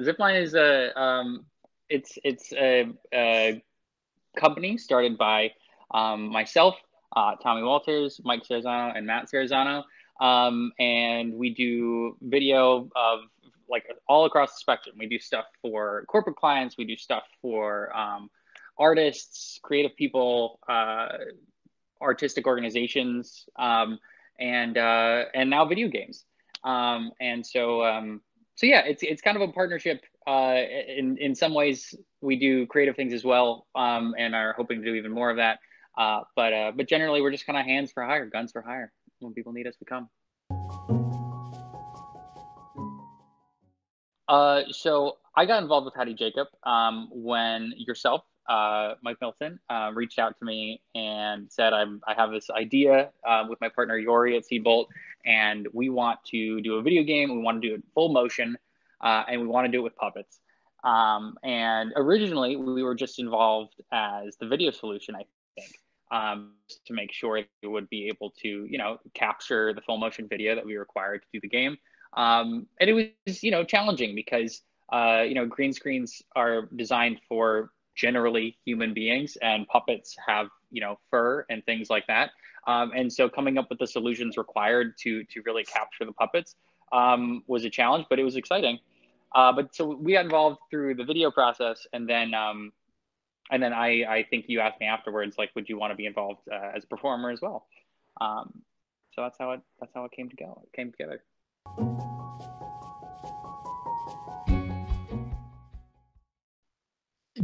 Zipline is a company started by myself, Tommy Walters, Mike Cerzano, and Matt Cerzano. And we do video of like all across the spectrum. We do stuff for corporate clients. We do stuff for artists, creative people, artistic organizations, and now video games. So yeah, it's kind of a partnership. In some ways, we do creative things as well, and are hoping to do even more of that. But generally, we're just kind of hands for hire, guns for hire. When people need us, we come. So I got involved with Howdy Jacob when yourself, Mike Milton, reached out to me and said, I have this idea with my partner Yori at SeedBolt, and we want to do a video game. We want to do it full motion, and we want to do it with puppets. And originally, we were just involved as the video solution, I think, to make sure it would be able to, capture the full motion video that we required to do the game. And it was, challenging because, green screens are designed for generally human beings, and puppets have, fur and things like that. And so coming up with the solutions required to really capture the puppets was a challenge, but it was exciting. But so we got involved through the video process, and then I think you asked me afterwards, like, would you want to be involved as a performer as well? So that's how it came to go. It came together.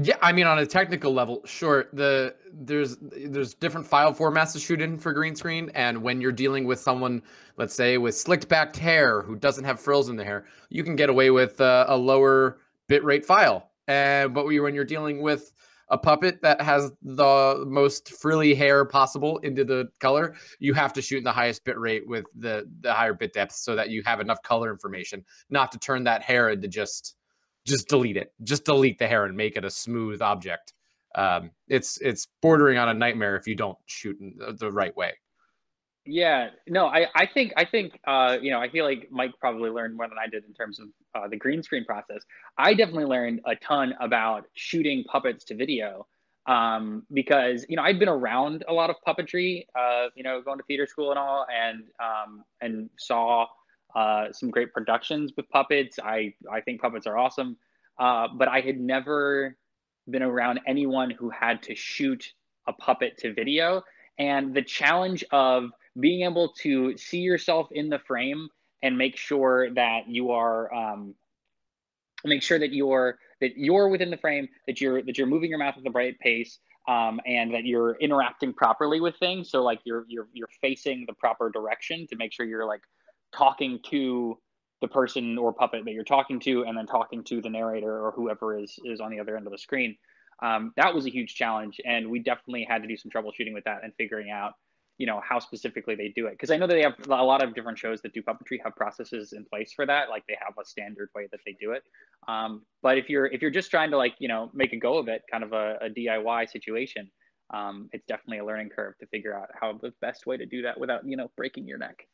Yeah, I mean, on a technical level, sure. There's different file formats to shoot in for green screen, and when you're dealing with someone, let's say with slicked back hair who doesn't have frills in the hair, you can get away with a lower bitrate file. But when you're dealing with a puppet that has the most frilly hair possible into the color, you have to shoot in the highest bit rate with the higher bit depth so that you have enough color information, not to turn that hair into just delete it. Just delete the hair and make it a smooth object. It's bordering on a nightmare if you don't shoot in the right way. Yeah, no, I think I feel like Mike probably learned more than I did in terms of the green screen process. I definitely learned a ton about shooting puppets to video, because I'd been around a lot of puppetry, going to theater school and all, and saw some great productions with puppets. I think puppets are awesome, but I had never been around anyone who had to shoot a puppet to video, and the challenge of being able to see yourself in the frame and make sure that you are that you're within the frame, that you're moving your mouth at the right pace, and that you're interacting properly with things. So like you're facing the proper direction to make sure you're like talking to the person or puppet that you're talking to, and then talking to the narrator or whoever is on the other end of the screen. That was a huge challenge, and we definitely had to do some troubleshooting with that and figuring out how specifically they do it, because I know that they have a lot of different shows that do puppetry have processes in place for that. Like they have a standard way that they do it, but if you're just trying to like make a go of it, kind of a DIY situation, it's definitely a learning curve to figure out how the best way to do that without breaking your neck.